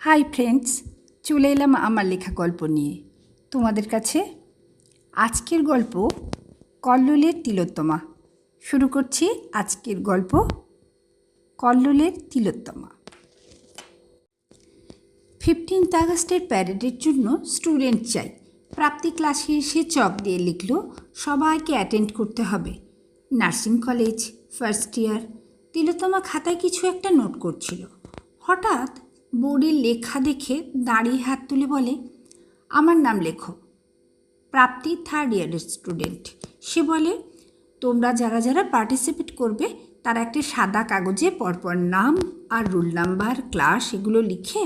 Hi friends, চলে এলাম আমার লেখা গল্প নিয়ে তোমাদের কাছে। আজকের গল্প কল্লোলের তিলোত্তমা। শুরু করছি আজকের গল্প কল্লোলের তিলোত্তমা। 15th আগস্টের প্যারেডের জন্য স্টুডেন্ট চাই। প্রাপ্তি ক্লাসে এসে চক দিয়ে লিখল সবাইকে অ্যাটেন্ড করতে হবে। Nursing college, first year. Tilottama খাতায় কিছু একটা নোট করছিল। হঠাৎ বোর্ডের লেখা দেখে দাঁড়িয়ে হাত তুলে বলে, আমার নাম লেখো। প্রাপ্তি 3rd ইয়ারের স্টুডেন্ট। সে বলে, তোমরা যারা যারা পার্টিসিপেট করবে তারা একটা সাদা কাগজে পরপর নাম আর রোল নাম্বার, ক্লাস এগুলো লিখে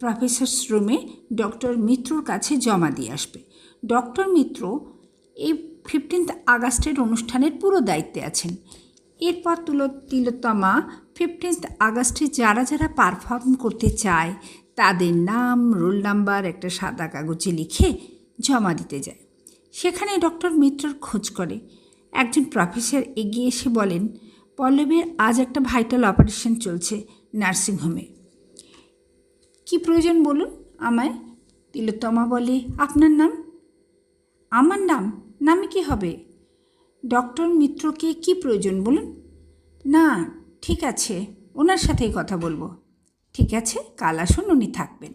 প্রফেসরস রুমে ডক্টর মিত্রর কাছে জমা দিয়ে আসবে। ডক্টর মিত্র এই 15th আগস্টের অনুষ্ঠানের পুরো দায়িত্বে আছেন। এরপর তিলোত্তমা 15th আগস্টে যারা যারা পারফর্ম করতে চায় তাদের নাম, রোল নাম্বার একটা সাদা কাগজে লিখে জমা দিতে যায়। সেখানে ডক্টর মিত্রর খোঁজ করে। একজন প্রফেসর এগিয়ে এসে বলেন, পল্লবীর আজ একটা ভাইটাল অপারেশন চলছে নার্সিংহোমে। কি প্রয়োজন বলুন আমায়? তিলোত্তমা বলে, আপনার নাম? আমার নাম? নামে কি হবে? ডক্টর মিত্রকে কি প্রয়োজন বলুন? না, ঠিক আছে, ওনার সাথেই কথা বলবো। ঠিক আছে, কাল আসুন, উনি থাকবেন।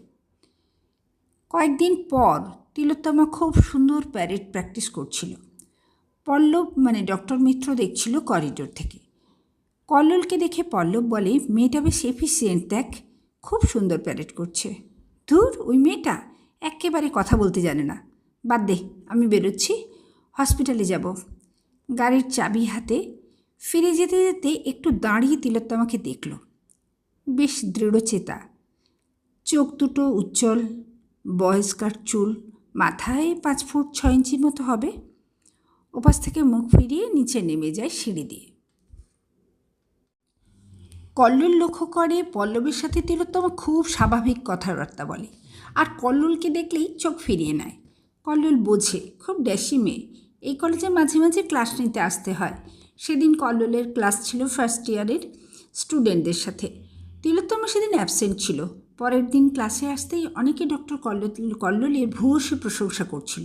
কয়েকদিন পর তিলোত্তমা খুব সুন্দর প্যারেড প্র্যাকটিস করছিল। পল্লব মানে ডক্টর মিত্র দেখছিল করিডোর থেকে। কল্লোলকে দেখে পল্লব বলে, মেয়েটা বেশ এফিসিয়েন্ট, দেখ খুব সুন্দর প্যারেড করছে। ধুর, ওই মেয়েটা একেবারে কথা বলতে জানে না। বাদ দে, আমি বেরোচ্ছি, হসপিটালে যাব। গাড়ির চাবি হাতে ফিরে যেতে যেতে একটু দাঁড়িয়ে তিলোত্তমাকে দেখল। বেশ দৃঢ়চেতা, চোখ দুটো উজ্জ্বল, বয়স্কার চুল, মাথায় 5 ফুট 6 ইঞ্চির মতো হবে। ওপাশ থেকে মুখ ফিরিয়ে নিচে নেমে যায় সিঁড়ি দিয়ে। কল্লোল লক্ষ্য করে পল্লবের সাথে তিলোত্তমা খুব স্বাভাবিক কথাবার্তা বলে, আর কল্লোলকে দেখলেই চোখ ফিরিয়ে নেয়। কল্লোল বোঝে খুব ড্যাশি মেয়ে, এই কলেজে মাঝে মাঝে ক্লাস নিতে আসতে হয়। সেদিন কল্লোলের ক্লাস ছিল ফার্স্ট ইয়ারের স্টুডেন্টদের সাথে। তিলোত্তমা সেদিন অ্যাবসেন্ট ছিল। পরের দিন ক্লাসে আসতেই অনেকে ডক্টর কল্লোলের ভূয়সী প্রশংসা করছিল।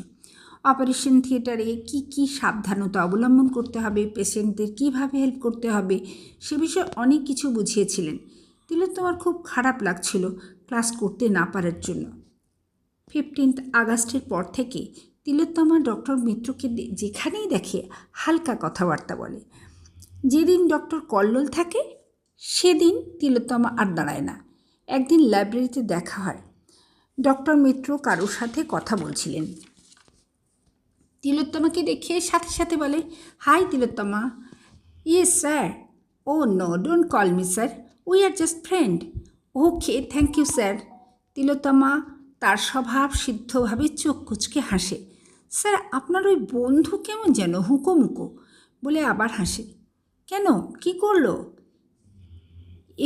অপারেশন থিয়েটারে কি কি সাবধানতা অবলম্বন করতে হবে, পেশেন্টদের কীভাবে হেল্প করতে হবে সে বিষয়ে অনেক কিছু বুঝিয়েছিলেন। তিলোত্তমার খুব খারাপ লাগছিল ক্লাস করতে না পারার জন্য। 15th আগস্টের পর থেকে তিলোত্তমা ডক্টর মিত্রকে যেখানেই দেখে হালকা কথাবার্তা বলে। যেদিন ডক্টর কল্লোল থাকে সেদিন তিলোত্তমা আর দাঁড়ায় না। একদিন লাইব্রেরিতে দেখা হয়। ডক্টর মিত্র কারোর সাথে কথা বলছিলেন। তিলোত্তমাকে দেখে সাথে সাথে বলে, hi Tilottama. Yes sir. Oh no, don't call me sir, we are just friend. Okay, thank you sir. Tilottama তার স্বভাব সিদ্ধভাবে চোখ কুচকে হাসে। স্যার, আপনার ওই বন্ধু কেমন যেন হুঁকোমুকো বলে আবার হাসে। কেন, কি করলো?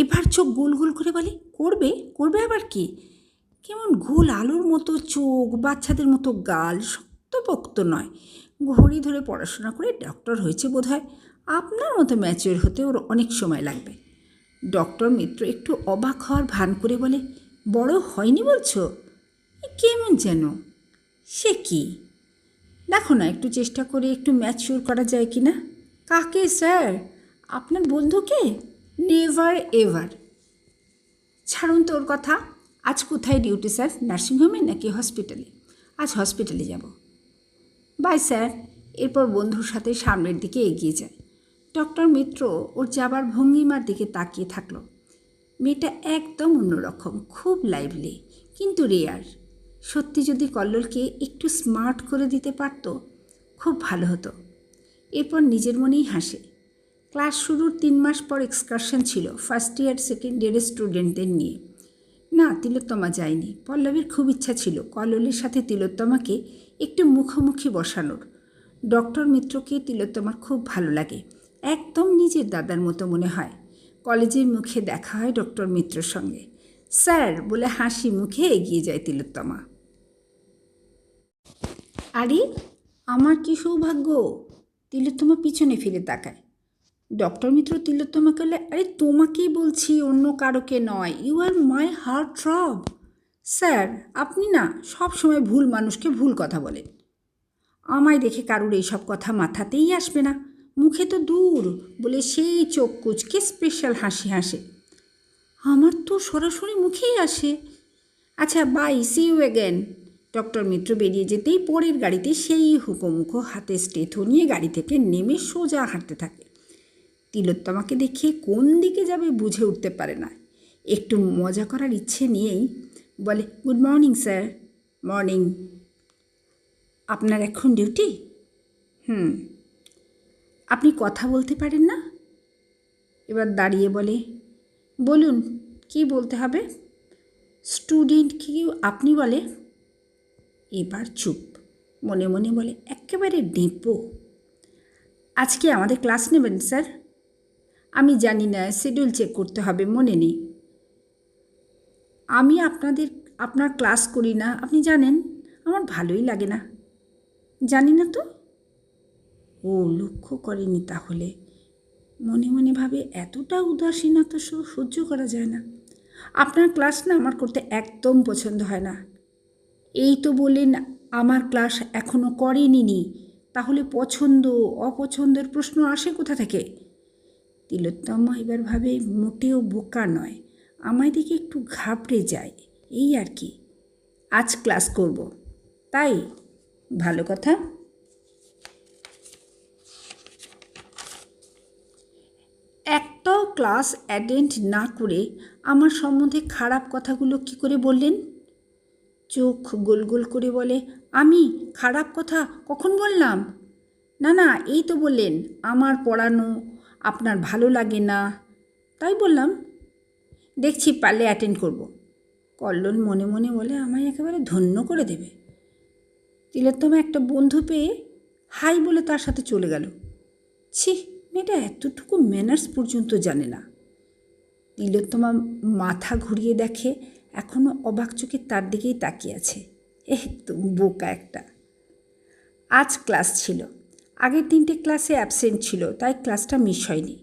এবার চোখ গোল গোল করে বলে, করবে করবে আবার কি? কেমন গোল আলুর মতো চোখ, বাচ্চাদের মতো গাল, শক্তপোক্ত নয়। ঘড়ি ধরে পড়াশোনা করে ডক্টর হয়েছে বোধহয়। আপনার মতো ম্যাচিওর হতে ওর অনেক সময় লাগবে। ডক্টর মিত্র একটু অবাক হওয়ার ভান করে বলে, বড় হয়নি বলছো? কেমন যেন। সে কি, দেখো না একটু চেষ্টা করে একটু ম্যাচিওর করা যায় কি না। কাকে স্যার? আপনার বন্ধুকে? Never ever. ছাড়ুন তোর কথা। আজ কোথায় ডিউটি স্যার? নার্সিংহোমে নাকি হসপিটালে? আজ হসপিটালে যাব। Bye sir. এরপর বন্ধুর সাথে সামনের দিকে এগিয়ে যায়। ডক্টর মিত্র ওর যাবার ভঙ্গিমার দিকে তাকিয়ে থাকলো। মেয়েটা একদম অন্যরকম, খুব লাইভলি, কিন্তু রেয়ার। সত্যি যদি কল্লোলকে একটু স্মার্ট করে দিতে পারত খুব ভালো হতো। এরপর নিজের মনেই হাসে। ক্লাস শুরুর 3 মাস পর এক্সকারশন ছিল ফার্স্ট ইয়ার সেকেন্ড ইয়ারের স্টুডেন্টদের নিয়ে। না, তিলোত্তমা যায়নি। পল্লবীর খুব ইচ্ছা ছিল কল্লোলের সাথে তিলোত্তমাকে একটু মুখোমুখি বসানোর। ডক্টর মিত্রকে তিলোত্তমার খুব ভালো লাগে, একদম নিজের দাদার মতো মনে হয়। কলেজের মুখে দেখা হয় ডক্টর মিত্রর সঙ্গে। স্যার বলে হাসি মুখে এগিয়ে যায় তিলোত্তমা। আরে আমার কি সৌভাগ্য! তিলোত্তমা পিছনে ফিরে তাকায়। ডক্টর মিত্র তিলোত্তমাকে বলে, আরে তোমাকেই বলছি, অন্য কারোকে নয়। You are my heart throb. Sir, আপনি না সব সময় ভুল মানুষকে ভুল কথা বলেন। আমায় দেখে কারুর এইসব কথা মাথাতেই আসবে না, মুখে তো দূর, বলে সেই চোখ কুচকে স্পেশাল হাসি হাসে। আমার তো সরাসরি মুখেই আসে। আচ্ছা, bye, see you again. Doctor Mitra বেরিয়ে যেতেই পরের গাড়িতে সেই হুকোমুখো হাতে স্টেথো নিয়ে গাড়ি থেকে নেমে সোজা হাঁটতে থাকে। তিলোত্তমাকে দেখে কোন দিকে যাবে বুঝে উঠতে পারে না। একটু মজা করার ইচ্ছে নিয়েই বলে, গুড মর্নিং স্যার। মর্নিং। আপনার এখন ডিউটি? হুম। আপনি কথা বলতে পারেন না? এবার দাঁড়িয়ে বলে, বলুন, কি বলতে হবে? স্টুডেন্ট কি আপনি বলে? এবার চুপ। মনে মনে বলে, একেবারে ডেপো। আজকে আমাদের ক্লাস নেবেন স্যার? আমি জানি না, শিডিউল চেক করতে হবে, মনে নেই। আমি আপনার ক্লাস করি না, আপনি জানেন। আমার ভালোই লাগে না। জানি না তো। ও লক্ষ্য করেনি তাহলে। মনে মনে ভাবে, এতটা উদাসীনতা সহ্য করা যায় না। আপনার ক্লাস না আমার করতে একদম পছন্দ হয় না। এই তো বললেন আমার ক্লাস এখনও করেনি, তাহলে পছন্দ অপছন্দের প্রশ্ন আসে কোথা থেকে? তিলোত্তমা এবার ভাবে, মোটেও বোকা নয়, আমায় দেখে একটু ঘাবড়ে যায়, এই আর কি। আজ ক্লাস করব, তাই? ভালো কথা। একটাও ক্লাস অ্যাটেন্ড না করে আমার সম্বন্ধে খারাপ কথাগুলো কি করে বললেন? চোখ গোল গোল করে বলে, আমি খারাপ কথা কখন বললাম? না না, এই তো বললেন আমার পড়ানো আপনার ভালো লাগে না, তাই বললাম। দেখছি পারলে অ্যাটেন্ড করব। কল্লোল মনে মনে বলে, আমায় একেবারে ধন্য করে দেবে। তিলোত্তমা একটা বন্ধু পেয়ে হাই বলে তার সাথে চলে গেল। ছি, মেয়েটা এতটুকু ম্যানার্স পর্যন্ত জানে না। তিলোত্তমা মাথা ঘুরিয়ে দেখে এখনও অবাক চোখে তার দিকেই তাকিয়ে আছে। একদম বোকা একটা। আজ ক্লাস ছিল। আগের 3টে ক্লাসে অ্যাবসেন্ট ছিল, তাই ক্লাসটা মিস হয়নি।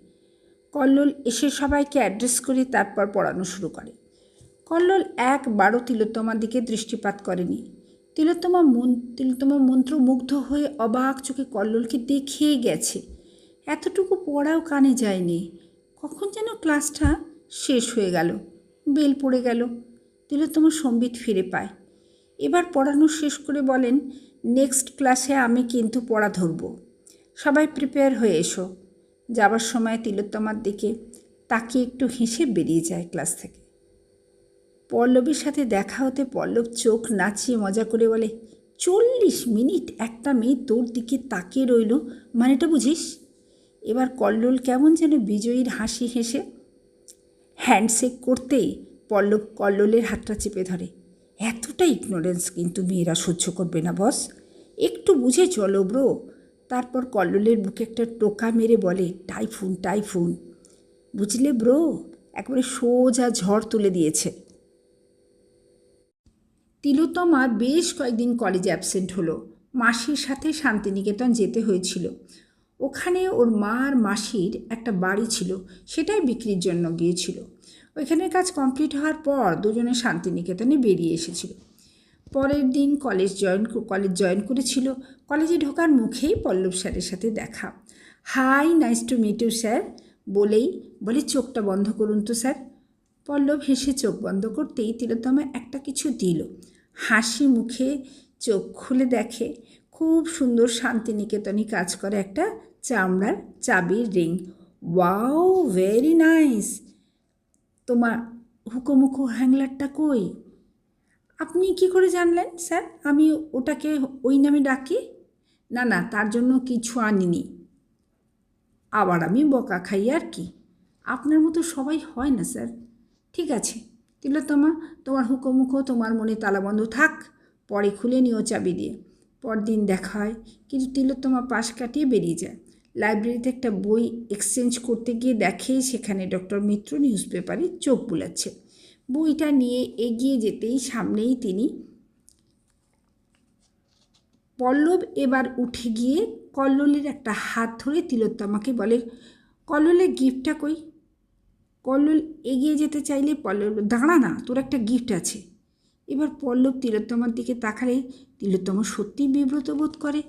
কল্লোল এসে সবাইকে অ্যাড্রেস করে তারপর পড়ানো শুরু করে। কল্লোল একবারও তিলোত্তমার দিকে দৃষ্টিপাত করেনি। তিলোত্তমা মন্ত্রমুগ্ধ হয়ে অবাক চোখে কল্লোলকে দেখেই গেছে। এতটুকু পড়াও কানে যায়নি। কখন যেন ক্লাসটা শেষ হয়ে গেল, বেল পড়ে গেল। তিলোত্তমা সম্বিত ফিরে পায়। এবার পড়ানো শেষ করে বলেন, নেক্সট ক্লাসে আমি কিন্তু পড়া ধরব, সবাই প্রিপেয়ার হয়ে এসো। যাবার সময় তিলোত্তমার দিকে তাকিয়ে একটু হেসে বেরিয়ে যায় ক্লাস থেকে। পল্লবীর সাথে দেখা হতে পল্লব চোখ নাচিয়ে মজা করে বলে, 40 মিনিট একটা মেয়ে তোর দিকে তাকিয়ে রইল, মানেটা বুঝিস? এবার কল্লোল কেমন যেন বিজয়ীর হাসি হেসে হ্যান্ডশেক করতেই পল্লব কল্লোলের হাতটা চেপে ধরে। এতটা ইগনোরেন্স কিন্তু মেয়েরা সহ্য করবে না বস, একটু বুঝে চলো ব্রো। তারপর কল্লোলের বুকে একটা টোকা মেরে বলে, টাইফুন টাইফুন, বুঝলে ব্রো, একবারে সোজা ঝড় তুলে দিয়েছে। তিলোত্তমার বেশ কয়েকদিন কলেজে অ্যাবসেন্ট হলো। মাসির সাথে শান্তিনিকেতন যেতে হয়েছিল। ওখানে ওর মা আর মাসির একটা বাড়ি ছিল, সেটাই বিক্রির জন্য গিয়েছিল। ওইখানের কাজ কমপ্লিট হওয়ার পর দুজনে শান্তিনিকেতনে বেরিয়ে এসেছিল। পরের দিন কলেজ জয়েন করেছিল। কলেজে ঢোকার মুখেই পল্লব স্যারের সাথে দেখা। Hi, nice to meet you sir বলেই বলে, চোখটা বন্ধ করুন তো স্যার। পল্লব হেসে চোখ বন্ধ করতেই তিলোত্তমা একটা কিছু দিল। হাসি মুখে চোখ খুলে দেখে খুব সুন্দর শান্তিনিকেতনই কাজ করে একটা চামড়ার চাবির রিং। Wow, very nice. তোমার হুকোমুখো হ্যাংলারটা কই? আপনি কি করে জানলেন স্যার আমি ওটাকে ওই নামে ডাকি? না না, তার জন্য কিছু আনিনি। আবার আমি বকা খাই আর কি। আপনার মতো সবাই হয় না স্যার। ঠিক আছে তিলোত্তমা, তোমার হুকোমুখো তোমার মনে তালাবন্ধ থাক, পরে খুলে নিও চাবি দিয়ে। পরদিন দেখা হয়, কিন্তু তিলোত্তমা পাশ কাটিয়ে বেরিয়ে যায়। লাইব্রেরিতে একটা বই এক্সচেঞ্জ করতে গিয়ে দেখে সেখানে ডক্টর মিত্র নিউজ পেপারে চোখ বুলাচ্ছে। বইটা নিয়ে এগিয়ে যেতেই সামনেই তিনি। পল্লব এবার উঠে গিয়ে কল্লোলের একটা হাত ধরে তিলোত্তমাকে বলে, কল্লোলের গিফটটা কই? কল্লোল এগিয়ে যেতে চাইলে পল্লব, দাঁড়া না, তোর একটা গিফট আছে। এবার পল্লব তিলোত্তমার দিকে তাকালে তিলোত্তমা সত্যিই বিব্রত বোধ করে।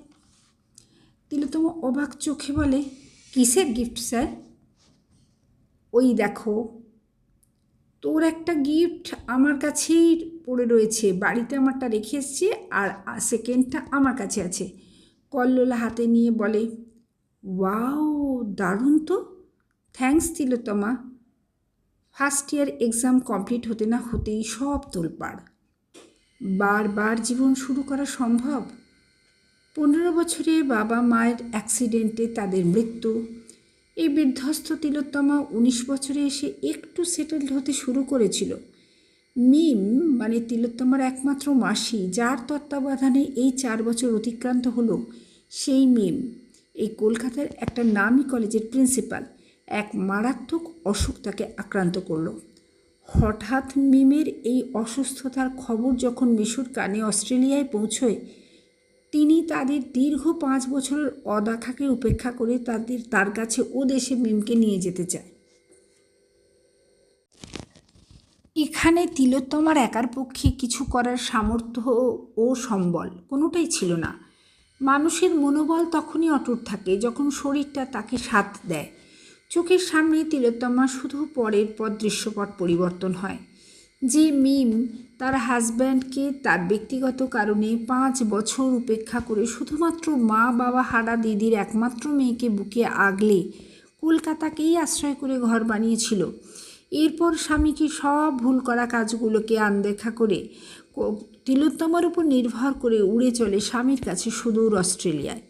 তিলোত্তমা অবাক চোখে বলে, কিসের গিফট স্যার? ওই দেখো, তোর একটা গিফট আমার কাছেই পড়ে রয়েছে, বাড়িতে আমারটা রেখে এসছি, আর সেকেন্ডটা আমার কাছে আছে। কল্লোল হাতে নিয়ে বলে, ওয়াও, দারুণ তো, থ্যাঙ্কস তিলোত্তমা। ফার্স্ট ইয়ার এক্সাম কমপ্লিট হতে না হতেই সব তোলপাড়। বারবার জীবন শুরু করা সম্ভব? 15 বছরে বাবা মায়ের অ্যাক্সিডেন্টে তাদের মৃত্যু। এই বিধ্বস্ত তিলোত্তমা 19 বছরে এসে একটু সেটেলড হতে শুরু করেছিল। মিম মানে তিলোত্তমার একমাত্র মাসি, যার তত্ত্বাবধানে এই 4 বছর অতিক্রান্ত হলো, সেই মিম এই কলকাতার একটা নামী কলেজের প্রিন্সিপাল। এক মারাত্মক অসুখ তাকে আক্রান্ত করলো। হঠাৎ মিমের এই অসুস্থতার খবর যখন মিশুর কানে অস্ট্রেলিয়ায় পৌঁছয়, তিনি তাদের দীর্ঘ 5 বছরের অদেখাকে উপেক্ষা করে তার কাছে ও দেশে মিমকে নিয়ে যেতে চায়। এখানে তিলোত্তমার একার পক্ষে কিছু করার সামর্থ্য ও সম্বল কোনোটাই ছিল না। মানুষের মনোবল তখনই অটুট থাকে যখন শরীরটা তাকে সাথ দেয়। চোখের সামনে তিলোত্তমা শুধু পরের পর দৃশ্যপট পরিবর্তন হয়। যে মিম তার হাজব্যান্ডকে তার ব্যক্তিগত কারণে 5 বছর উপেক্ষা করে শুধুমাত্র মা বাবা হারা দিদির একমাত্র মেয়েকে বুকে আগলে কলকাতাকেই আশ্রয় করে ঘর বানিয়েছিল, এরপর স্বামীকে সব ভুল করা কাজগুলোকে আনদেখা করে তিলোত্তমার উপর নির্ভর করে উড়ে চলে স্বামীর কাছে সুদূর অস্ট্রেলিয়ায়।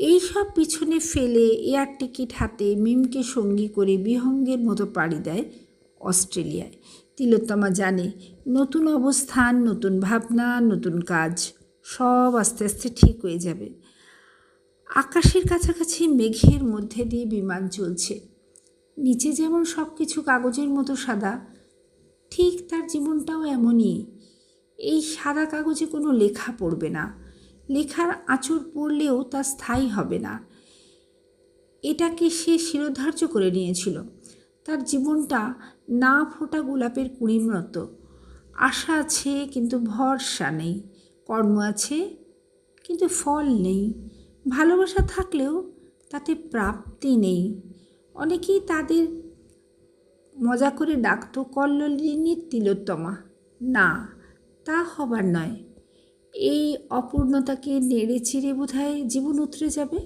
এই সব পিছনে ফেলে এয়ার টিকিট হাতে মিমকে সঙ্গী করে বিহঙ্গের মতো পাড়ি দেয় অস্ট্রেলিয়ায়। তিলোত্তমা জানে, নতুন অবস্থান, নতুন ভাবনা, নতুন কাজ, সব আস্তে আস্তে ঠিক হয়ে যাবে। আকাশের কাছাকাছি মেঘের মধ্যে দিয়ে বিমান চলছে। নিচে যেমন সব কিছু কাগজের মতো সাদা, ঠিক তার জীবনটাও এমনই। এই সাদা কাগজে কোনো লেখা পড়বে না, লেখার আঁচড় পড়লেও তা স্থায়ী হবে না। এটাকে সে শিরোধার্য করে নিয়েছিল। তার জীবনটা না ফোটা গোলাপের কুঁড়ির মতো। আশা আছে কিন্তু ভরসা নেই, কর্ম আছে কিন্তু ফল নেই, ভালোবাসা থাকলেও তাতে প্রাপ্তি নেই। অনেকেই তাদের মজা করে ডাকত কল্লোলিনীর তিলোত্তমা। না, তা হবার নয়। এই অপূর্ণতাকে নেড়ে চেড়ে বোধহয় জীবন উতরে যাবে।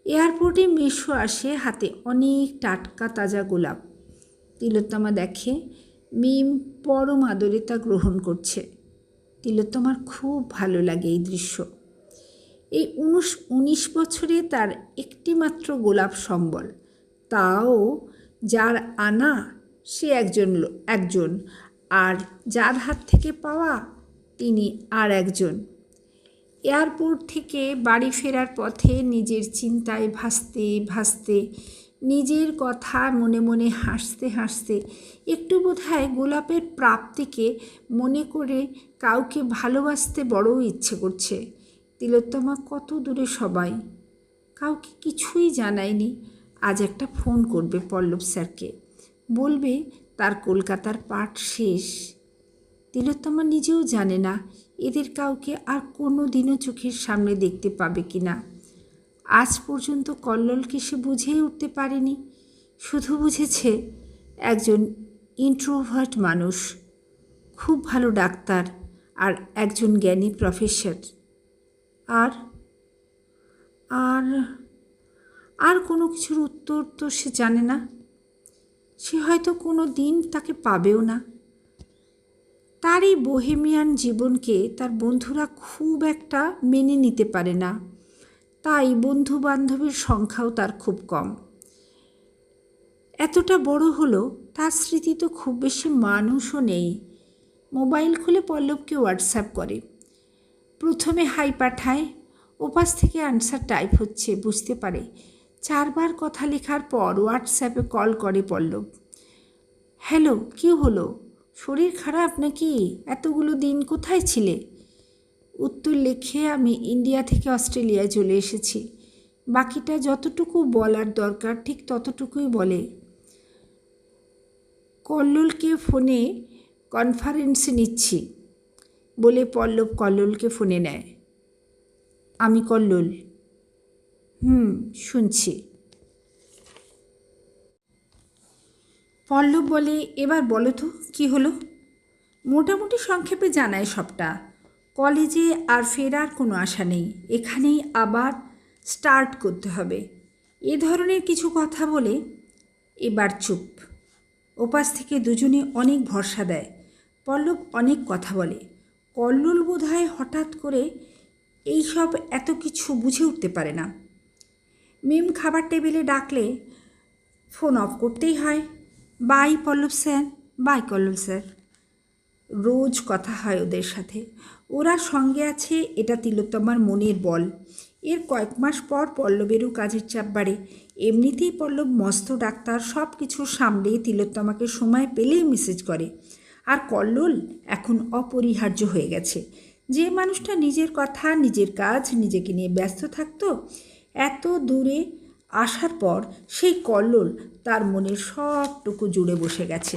এয়ারপোর্টে মিশু আসে, হাতে অনেক টাটকা তাজা গোলাপ। তিলোত্তমা দেখে মিম পরম আদরে তা গ্রহণ করছে। তিলোত্তমার খুব ভালো লাগে এই দৃশ্য। এই 19 বছরে তার একটি মাত্র গোলাপ সম্বল, তাও যার আনা সে একজন, আর যার হাত থেকে পাওয়া তিনি আর একজন। এয়ারপোর্ট থেকে বাড়ি ফেরার পথে নিজের চিন্তায় ভাসতে ভাসতে, নিজের কথা মনে মনে হাসতে হাসতে একটু বোধহয় গোলাপের প্রাপ্তিকে মনে করে কাউকে ভালোবাসতে বড় ইচ্ছে করছে। তিলোত্তমা কত দূরে সবাই, কাউকে কিছুই জানায়নি। আজ একটা ফোন করবে পল্লব স্যারকে, বলবে তার কলকাতার পাঠ শেষ। তিলোত্তমা নিজেও জানে না এদের কাউকে আর কোনো দিনও চোখের সামনে দেখতে পাবে কি না। আজ পর্যন্ত কল্লোলকে সে বুঝেই উঠতে পারেনি। শুধু বুঝেছে একজন ইন্ট্রোভার্ট মানুষ, খুব ভালো ডাক্তার, আর একজন জ্ঞানী প্রফেসর। আর আর আর কোনো কিছুর উত্তর তো সে জানে না। সে হয়তো কোনো দিন তাকে পাবেও না। তার এই বোহেমিয়ান জীবনকে তার বন্ধুরা খুব একটা মেনে নিতে পারে না, তাই বন্ধু বান্ধবের সংখ্যাও তার খুব কম। এতটা বড় হলো, তার স্মৃতি তো খুব বেশি মানুষও নেই। মোবাইল খুলে পল্লবকে হোয়াটসঅ্যাপ করে, প্রথমে হাই পাঠায়, ওপাশ থেকে আনসার টাইপ হচ্ছে বুঝতে পারে। 4 বার কথা লেখার পর হোয়াটসঅ্যাপে কল করে পল্লব। হ্যালো, কী হলো, শরীর খারাপ নাকি, এতগুলো দিন কোথায় ছিলে? উত্তর লেখে, আমি ইন্ডিয়া থেকে অস্ট্রেলিয়ায় চলে এসেছি। বাকিটা যতটুকু বলার দরকার ঠিক ততটুকুই বলে। কল্লোলকে ফোনে কনফারেন্স নিচ্ছি বলে পল্লব কল্লোলকে ফোনে নেয়। আমি কল্লোল। শুনছি। পল্লব বলে, এবার বলো তো কী হলো? মোটামুটি সংক্ষেপে জানায় সবটা। কলেজে আর ফেরার কোনো আশা নেই, এখানেই আবার স্টার্ট করতে হবে, এ ধরনের কিছু কথা বলে এবার চুপ। ওপাশ থেকে দুজনে অনেক ভরসা দেয়। পল্লব অনেক কথা বলে। কল্লোল বোধহয় হঠাৎ করে এই সব এত কিছু বুঝে উঠতে পারে না। মিম খাবার টেবিলে ডাকলে ফোন অফ করতেই হয়। Bye Pallab sir, bye Kallol sir. রোজ কথা হয় ওদের সাথে। ওরা সঙ্গে আছে, এটা তিলোত্তমার মনের বল। এর কয়েক মাস পর পল্লবেরও কাজের চাপ বাড়ে। এমনিতেই পল্লব মস্ত ডাক্তার, সব কিছু সামলে তিলোত্তমাকে সময় পেলেই মেসেজ করে। আর কল্লোল এখন অপরিহার্য হয়ে গেছে। যে মানুষটা নিজের কথা, নিজের কাজ, নিজেকে নিয়ে ব্যস্ত থাকতো, এত দূরে আসার পর সেই কল্লোল তার মনের সবটুকু জুড়ে বসে গেছে।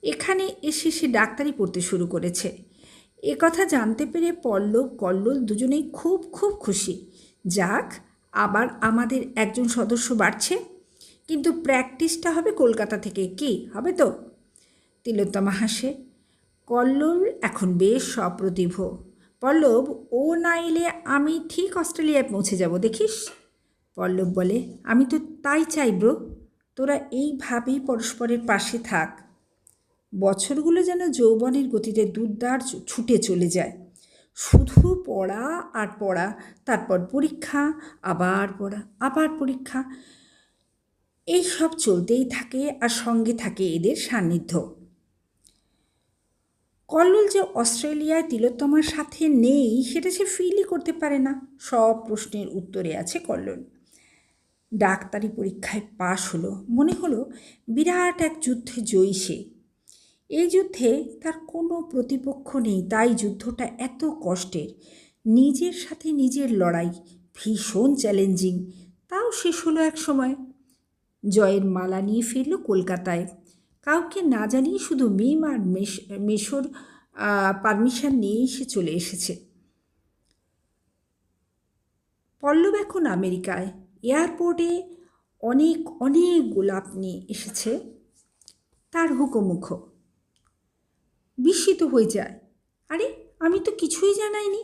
এখানে এসে সে ডাক্তারি পড়তে শুরু করেছে। এ কথা জানতে পেরে পল্লব কল্লোল দুজনেই খুব খুব খুশি। যাক, আবার আমাদের একজন সদস্য বাড়ছে। কিন্তু প্র্যাকটিসটা হবে কলকাতা থেকে, কি হবে তো? তিলোত্তমা হাসে। কল্লোল এখন বেশ সপ্রতিভ। পল্লব, ও না এলে আমি ঠিক অস্ট্রেলিয়ায় পৌঁছে যাব, দেখিস। পল্লব বলে, আমি তো তাই চাই ব্রো। তোরা এইভাবেই পরস্পরের পাশে থাক। বছরগুলো যেন যৌবনের গতিতে দুর্দার ছুটে চলে যায়। শুধু পড়া আর পড়া, তারপর পরীক্ষা, আবার পড়া, আবার পরীক্ষা, এই সব চলতেই থাকে। আর সঙ্গে থাকে এদের সান্নিধ্য। কল্লোল যে অস্ট্রেলিয়ায় তিলোত্তমার সাথে নেই সেটা সে ফিলই করতে পারে না। সব প্রশ্নের উত্তরে আছে কল্লোল। ডাক্তারি পরীক্ষায় পাশ হলো, মনে হলো বিরাট এক যুদ্ধে জয়ী সে। এই যুদ্ধে তার কোনো প্রতিপক্ষ নেই, তাই যুদ্ধটা এত কষ্টের। নিজের সাথে নিজের লড়াই, ভীষণ চ্যালেঞ্জিং। তাও শেষ হলো এক সময়। জয়ের মালা নিয়ে ফিরল কলকাতায়। কাউকে না জানিয়ে শুধু মিম আর মেশোর পারমিশন নিয়েই সে চলে এসেছে। পল্লব এখন আমেরিকায়। এয়ারপোর্টে অনেক অনেক গোলাপ নিয়ে এসেছে তার হুকোমুখ। বিস্মিত হয়ে যায়। আরে, আমি তো কিছুই জানাইনি।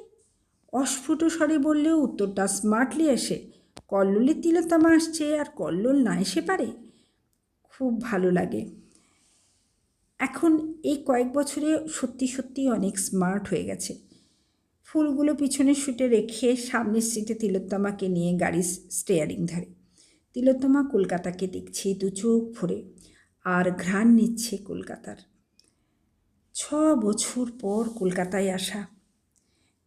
অস্ফুট স্বরে বললেও উত্তরটা স্মার্টলি আসে। কল্লোলের তিলোত্তমা আসছে, আর কল্লোল না এসে পারে? খুব ভালো লাগে। এখন এই কয়েক বছরে সত্যি সত্যি অনেক স্মার্ট হয়ে গেছে। ফুলগুলো পিছনের সিটে রেখে সামনের সিটে তিলোত্তমাকে নিয়ে গাড়ির স্টিয়ারিং ধরে। তিলোত্তমা কলকাতাকে দেখছে দু চোখ ভরে, আর ঘ্রাণ নিচ্ছে কলকাতার। 6 বছর পর কলকাতায় আসা।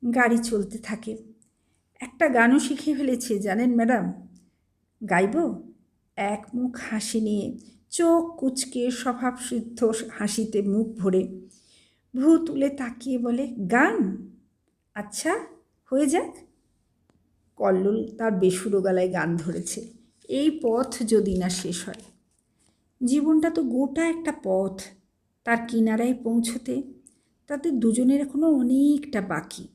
গাড়ি চলতে থাকে। একটা গানও শিখে ফেলেছে, জানেন ম্যাডাম। গাইব? এক মুখ হাসি নিয়ে, চোখ কুচকে স্বভাবসিদ্ধ হাসিতে মুখ ভরে ভ্রু তুলে তাকিয়ে বলে, গান? আচ্ছা, হয়ে যাক। কল্লোল তার বেসুরো গলায় গান ধরেছে। এই পথ যদি না শেষ হয়। জীবনটা তো গোটা একটা পথ, তার কিনারায় পৌঁছতে তাদের দুজনের এখনও অনেকটা বাকি।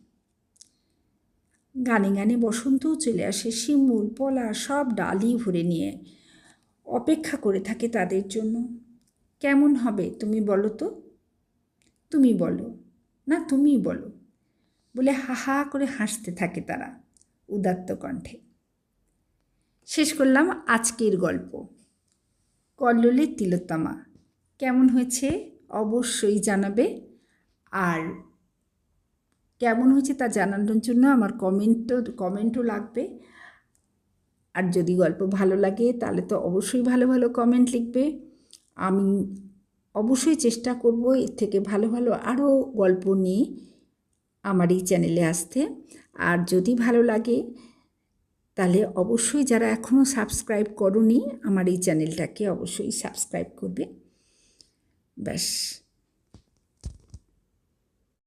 গানে গানে বসন্তও চলে আসে। শিমুল, পলা সব ডালি ভরে নিয়ে অপেক্ষা করে থাকে তাদের জন্য। কেমন হবে তুমি বলো তো? তুমি বলো না, তুমিই বলো বলে হা হা করে হাসতে থাকে তারা উদাত্ত কণ্ঠে। শেষ করলাম আজকের গল্প, কল্লোলের তিলোত্তমা। কেমন হয়েছে অবশ্যই জানাবে। আর কেমন হয়েছে তা জানানোর জন্য আমার কমেন্টও লাগবে। আর যদি গল্প ভালো লাগে তাহলে তো অবশ্যই ভালো ভালো কমেন্ট লিখবে। আমি অবশ্যই চেষ্টা করব এর থেকে ভালো ভালো আরও গল্প নিয়ে আমার এই চ্যানেলে আসতে। আর যদি ভালো লাগে তাহলে অবশ্যই যারা এখনও সাবস্ক্রাইব করোনি আমার এই চ্যানেলটাকে অবশ্যই সাবস্ক্রাইব করবে। ব্যাস।